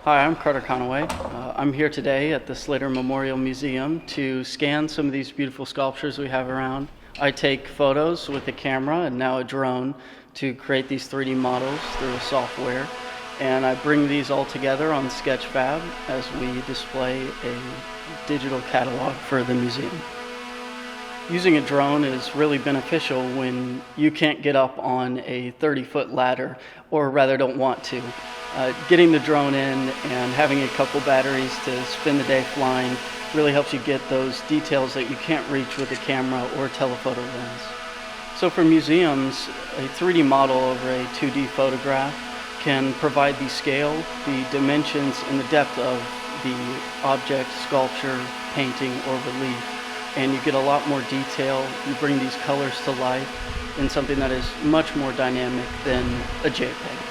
Hi, I'm Carter Conaway. I'm here today at the Slater Museum to scan some of these beautiful sculptures we have around. I take photos with a camera and now a drone to create these 3D models through a software, and I bring these all together on Sketchfab as we display a digital catalog for the museum. Using a drone is really beneficial when you can't get up on a 30-foot ladder, or rather don't want to. Getting the drone in and having a couple batteries to spend the day flying really helps you get those details that you can't reach with a camera or telephoto lens. So for museums, a 3D model over a 2D photograph can provide the scale, the dimensions, and the depth of the object, sculpture, painting, or relief. And you get a lot more detail. You bring these colors to life in something that is much more dynamic than a JPEG.